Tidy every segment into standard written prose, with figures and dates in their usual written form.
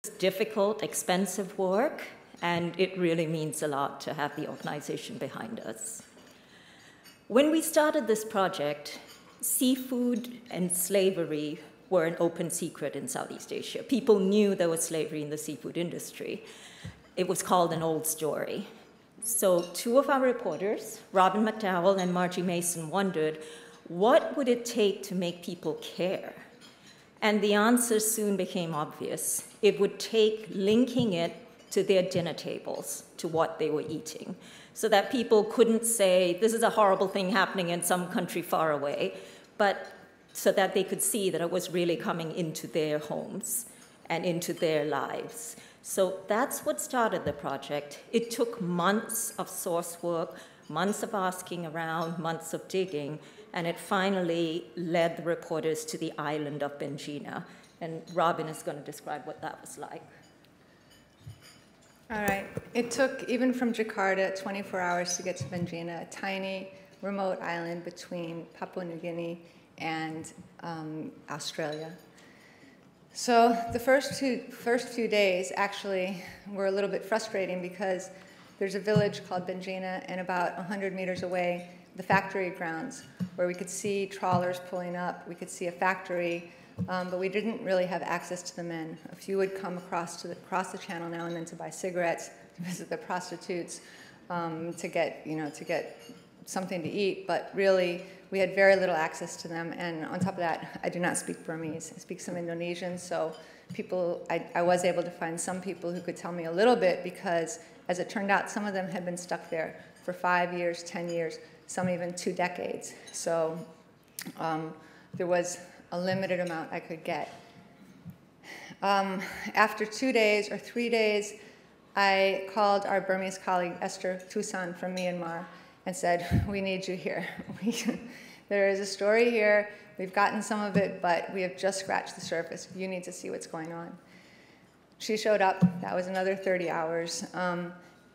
difficult, expensive work, and it really means a lot to have the organization behind us. When we started this project, seafood and slavery were an open secret in Southeast Asia. People knew there was slavery in the seafood industry. It was called an old story. So two of our reporters, Robin McDowell and Margie Mason, wondered, what would it take to make people care? And the answer soon became obvious. It would take linking it to their dinner tables, to what they were eating, so that people couldn't say, this is a horrible thing happening in some country far away, but so that they could see that it was really coming into their homes and into their lives. So that's what started the project. It took months of source work, months of asking around, months of digging, and it finally led the reporters to the island of Benjina. And Robin is going to describe what that was like. All right. It took, even from Jakarta, 24 hours to get to Benjina, a tiny, remote island between Papua New Guinea and Australia. So the first few days actually were a little bit frustrating because there's a village called Benjina, and about 100 meters away, the factory grounds, where we could see trawlers pulling up. We could see a factory, but we didn't really have access to the men. A few would come across the channel now and then to buy cigarettes, to visit the prostitutes, to get something to eat, but really we had very little access to them. And on top of that, I do not speak Burmese. I speak some Indonesian, so I was able to find some people who could tell me a little bit, because as it turned out, some of them had been stuck there for 5 years, 10 years, some even 2 decades. So there was a limited amount I could get. After 2 days or 3 days, I called our Burmese colleague, Esther Tucson from Myanmar, and said, we need you here. There is a story here. We've gotten some of it, but we have just scratched the surface. You need to see what's going on. She showed up. That was another 30 hours.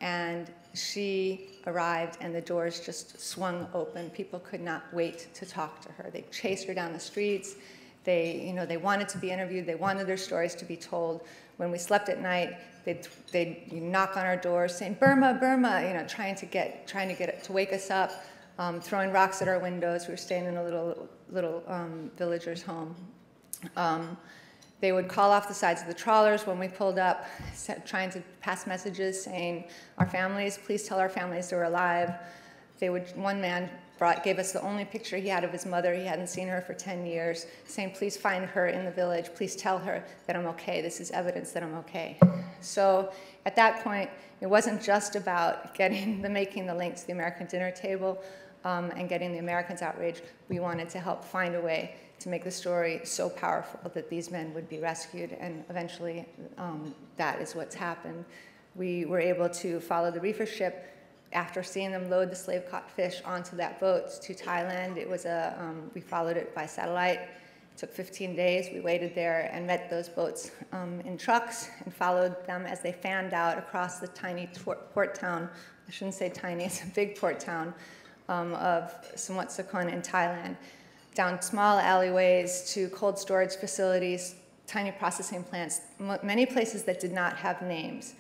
And she arrived, and the doors just swung open. People could not wait to talk to her. They chased her down the streets. They wanted to be interviewed. They wanted their stories to be told. When we slept at night, they'd knock on our doors saying, Burma, Burma, trying to get it to wake us up, throwing rocks at our windows. We were staying in a little villager's home. They would call off the sides of the trawlers when we pulled up, trying to pass messages saying, our families, please tell our families they're alive. One man gave us the only picture he had of his mother. He hadn't seen her for 10 years, saying, please find her in the village. Please tell her that I'm okay. This is evidence that I'm okay. So at that point, it wasn't just about making the link to the American dinner table and getting the Americans outraged. We wanted to help find a way to make the story so powerful that these men would be rescued, and eventually that is what's happened. We were able to follow the reefer ship after seeing them load the slave-caught fish onto that boat to Thailand. It was we followed it by satellite. It took 15 days. We waited there and met those boats in trucks and followed them as they fanned out across the tiny port town. I shouldn't say tiny, it's a big port town of Samut Sakhon in Thailand, down small alleyways to cold storage facilities, tiny processing plants, many places that did not have names.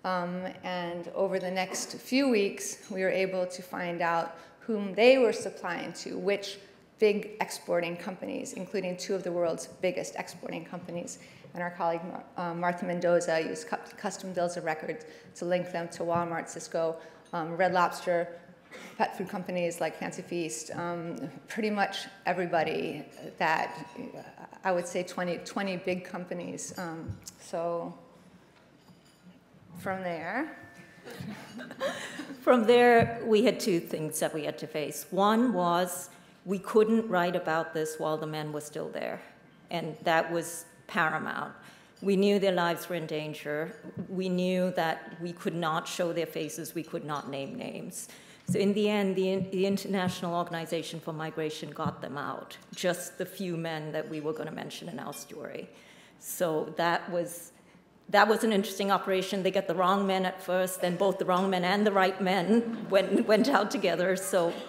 And over the next few weeks, we were able to find out whom they were supplying to, which big exporting companies, including 2 of the world's biggest exporting companies. And our colleague, Martha Mendoza, used custom bills of record to link them to Walmart, Cisco, Red Lobster, pet food companies like Fancy Feast, pretty much everybody that, I would say 20 big companies. So from there, we had 2 things that we had to face. One was we couldn't write about this while the men were still there, and that was paramount. We knew their lives were in danger. We knew that we could not show their faces. We could not name names. So in the end, the International Organization for Migration got them out, just the few men that we were going to mention in our story. So that was an interesting operation. They got the wrong men at first, then both the wrong men and the right men went out together,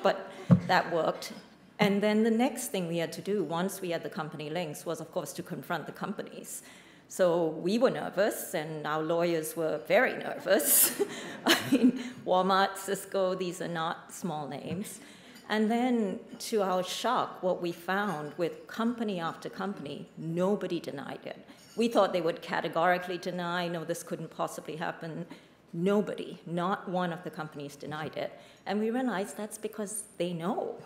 but that worked. And then the next thing we had to do, once we had the company links, was, of course, to confront the companies. So we were nervous, and our lawyers were very nervous. I mean, Walmart, Cisco, these are not small names. And then, to our shock, what we found with company after company, nobody denied it. We thought they would categorically deny, no, this couldn't possibly happen. Nobody, not one of the companies denied it. And we realized that's because they know.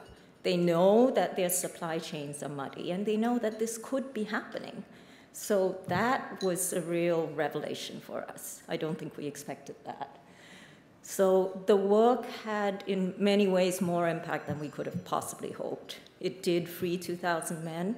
They know that their supply chains are muddy, and they know that this could be happening. So that was a real revelation for us. I don't think we expected that. So the work had, in many ways, more impact than we could have possibly hoped. It did free 2,000 men.